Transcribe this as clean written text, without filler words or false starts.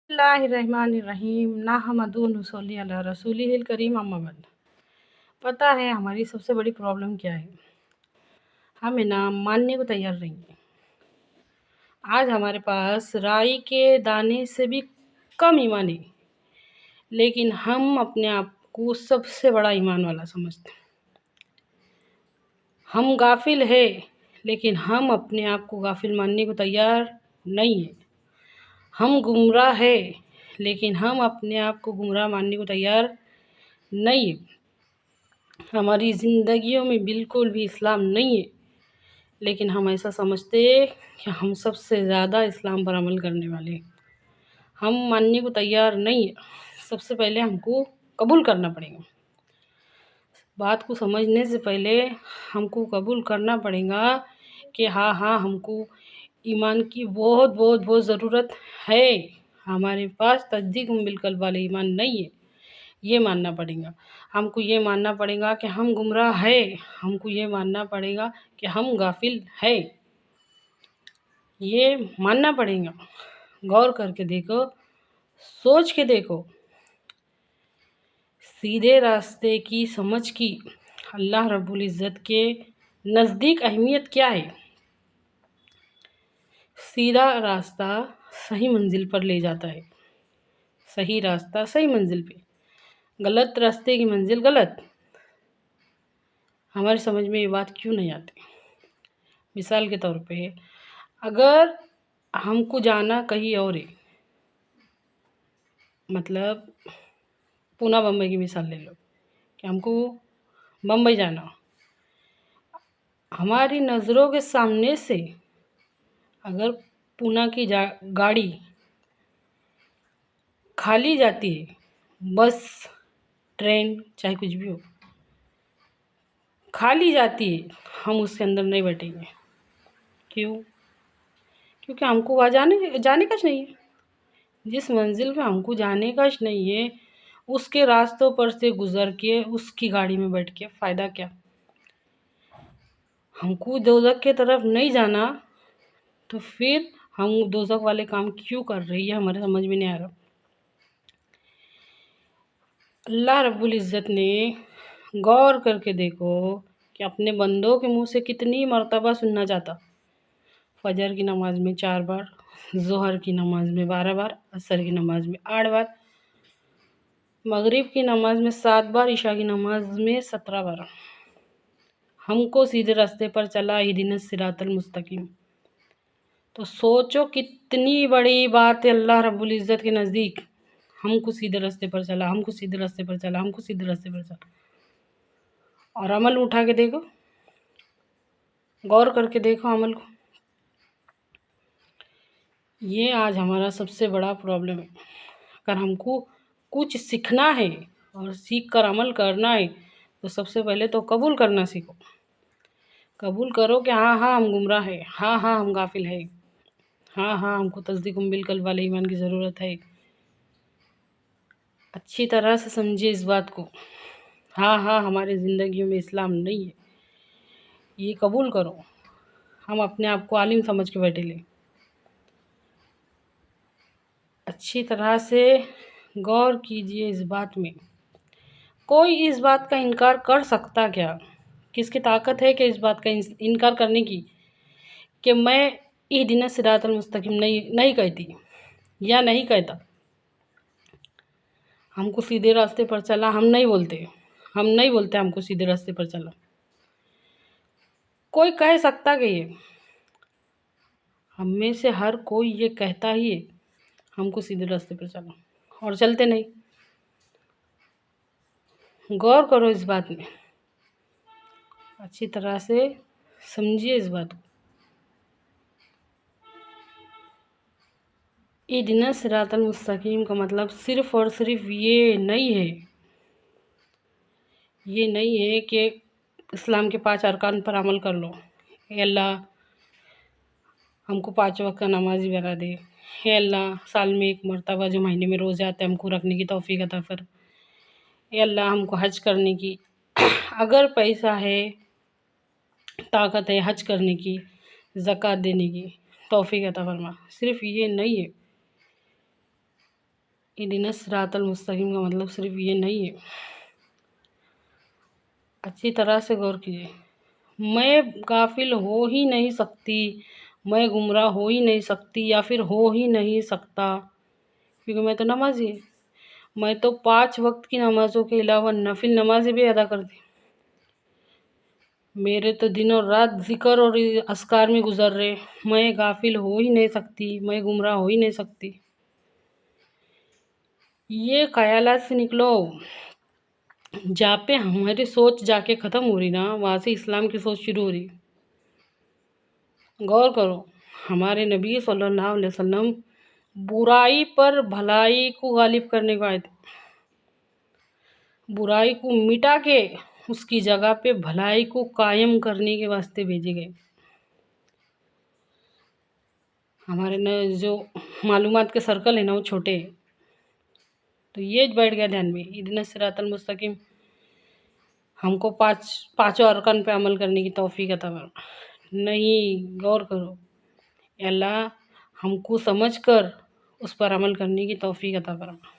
बिस्मिल्लाहिर्रहमानिर्रहीम नहमदुहु व नसल्ली अला रसूलिहिल करीम अम्मा बाद। पता है हमारी सबसे बड़ी प्रॉब्लम क्या है? हम इनाम मानने को तैयार नहीं हैं। आज हमारे पास राई के दाने से भी कम ईमान है, लेकिन हम अपने आप को सबसे बड़ा ईमान वाला समझते हैं। हम गाफिल है, लेकिन हम अपने आप को गाफिल मानने को तैयार नहीं है। हम गुमराह है, लेकिन हम अपने आप को गुमराह मानने को तैयार नहीं है। हमारी ज़िंदगियों में बिल्कुल भी इस्लाम नहीं है, लेकिन हम ऐसा समझते हैं कि हम सबसे ज़्यादा इस्लाम पर अमल करने वाले हैं। हम मानने को तैयार नहीं है। सबसे पहले हमको कबूल करना पड़ेगा। बात को समझने से पहले हमको कबूल करना पड़ेगा कि हाँ हमको ईमान की बहुत ज़रूरत है। हमारे पास तस्दीक बिल वाले ईमान नहीं है, ये मानना पड़ेगा। हमको ये मानना पड़ेगा कि हम गुमराह है। हमको ये मानना पड़ेगा कि हम गाफिल है। ये मानना पड़ेगा। गौर करके देखो, सोच के देखो। सीधे रास्ते की समझ की अल्लाह रब्बुल इज़्ज़त के नज़दीक अहमियत क्या है? सीधा रास्ता सही मंजिल पर ले जाता है। सही रास्ता सही मंजिल पे, गलत रास्ते की मंजिल गलत। हमारी समझ में ये बात क्यों नहीं आती? मिसाल के तौर पे, अगर हमको जाना कहीं और है, मतलब पूना बम्बई की मिसाल ले लो कि हमको बम्बई जाना, हमारी नज़रों के सामने से अगर पूना की गाड़ी खाली जाती है, बस ट्रेन चाहे कुछ भी हो खाली जाती है, हम उसके अंदर नहीं बैठेंगे। क्यों? क्योंकि हमको वहाँ जाने का नहीं है। जिस मंजिल पे हमको जाने का नहीं है, उसके रास्तों पर से गुज़र के उसकी गाड़ी में बैठ के फ़ायदा क्या? हमको दोज़ख के तरफ नहीं जाना, तो फिर हम दोज़ख वाले काम क्यों कर रही है? हमारे समझ में नहीं आ रहा। अल्लाह रब्बुल इज़्ज़त ने गौर करके देखो कि अपने बंदों के मुंह से कितनी मर्तबा सुनना चाहता। फजर की नमाज में 4 बार, ज़ोहर की नमाज में 12 बार, असर की नमाज में 8 बार, मगरिब की नमाज में 7 बार, इशा की नमाज में 17 बार। हमको सीधे रास्ते पर चला इहदिनस सिरातल मुस्तकीम। तो सोचो कितनी बड़ी बात है अल्लाह रब्बुल इज़्ज़त के नज़दीक। हमको सीधे रास्ते पर चला, हमको सीधे रास्ते पर चला, हमको सीधे रास्ते पर चला। और अमल उठा के देखो, गौर करके देखो अमल को। ये आज हमारा सबसे बड़ा प्रॉब्लम है। अगर हमको कुछ सीखना है और सीख कर अमल करना है, तो सबसे पहले तो कबूल करना सीखो। कबूल करो कि हाँ हम गुमराह है, हाँ हम गाफिल है, हाँ हमको तस्दीक बिल वाले ईमान की ज़रूरत है। अच्छी तरह से समझिए इस बात को। हाँ हमारी ज़िंदगियों में इस्लाम नहीं है, ये कबूल करो। हम अपने आप को आलिम समझ के बैठे ले। अच्छी तरह से गौर कीजिए इस बात में। कोई इस बात का इनकार कर सकता क्या? किसकी ताकत है कि इस बात का इनकार करने की कि मैं इहदिना सिरातल मुस्तकीम नहीं कहती या नहीं कहता? हमको सीधे रास्ते पर चला हम नहीं बोलते, हमको सीधे रास्ते पर चला। कोई कह सकता कि ये हम में से हर कोई ये कहता ही है हमको सीधे रास्ते पर चला, और चलते नहीं। गौर करो इस बात में, अच्छी तरह से समझिए इस बात को। इहदिना सिरातल मुस्तकीम का मतलब सिर्फ़ और सिर्फ ये नहीं है कि इस्लाम के 5 अरकान पर अमल कर लो। हे अल्लाह हमको 5 वक्त का नमाज़ी बना दे। हे अल्लाह साल में 1 मरतबा जो महीने में रोज़े आते हैं हमको रखने की तौफ़ीक अता फरमा। हे अल्लाह हमको हज करने की अगर पैसा है, ताकत है हज करने की, ज़कात देने की तौफ़ीक अता फरमा। सिर्फ़ ये नहीं है, اہدنا الصراط المستقیم کا مطلب صرف یہ نہیں ہے، اچھی طرح سے غور کیجیے۔ میں غافل ہو ہی نہیں سکتی، میں گمراہ ہو ہی نہیں سکتی یا پھر ہو ہی نہیں سکتا، کیونکہ میں تو نمازی ہوں، میں تو 5 وقت کی نمازوں کے علاوہ نفل نمازیں بھی ادا کرتی ہوں، میرے تو دن اور رات ذکر اور اذکار میں گزر رہے، میں غافل ہو ہی نہیں سکتی، میں گمراہ ہو ہی نہیں سکتی۔ یہ خیالات سے نکلو، جہاں پہ ہماری سوچ جا کے ختم ہو رہی نا، وہاں سے اسلام کی سوچ شروع ہو رہی۔ غور کرو، ہمارے نبی صلی اللہ علیہ وسلم برائی پر بھلائی کو غالب کرنے کو آئے تھے، برائی کو مٹا کے اس کی جگہ پہ بھلائی کو قائم کرنے کے واسطے بھیجے گئے۔ ہمارے جو معلومات کے سرکل ہے نا وہ چھوٹے ہیں، تو یہ بیٹھ گیا دھیان میں، اہدنا الصراط المستقیم ہم کو پانچوں ارکان پہ عمل کرنے کی توفیق عطا فرما۔ نہیں، غور کرو، اے اللہ ہم کو سمجھ کر اس پر عمل کرنے کی توفیق عطا فرما۔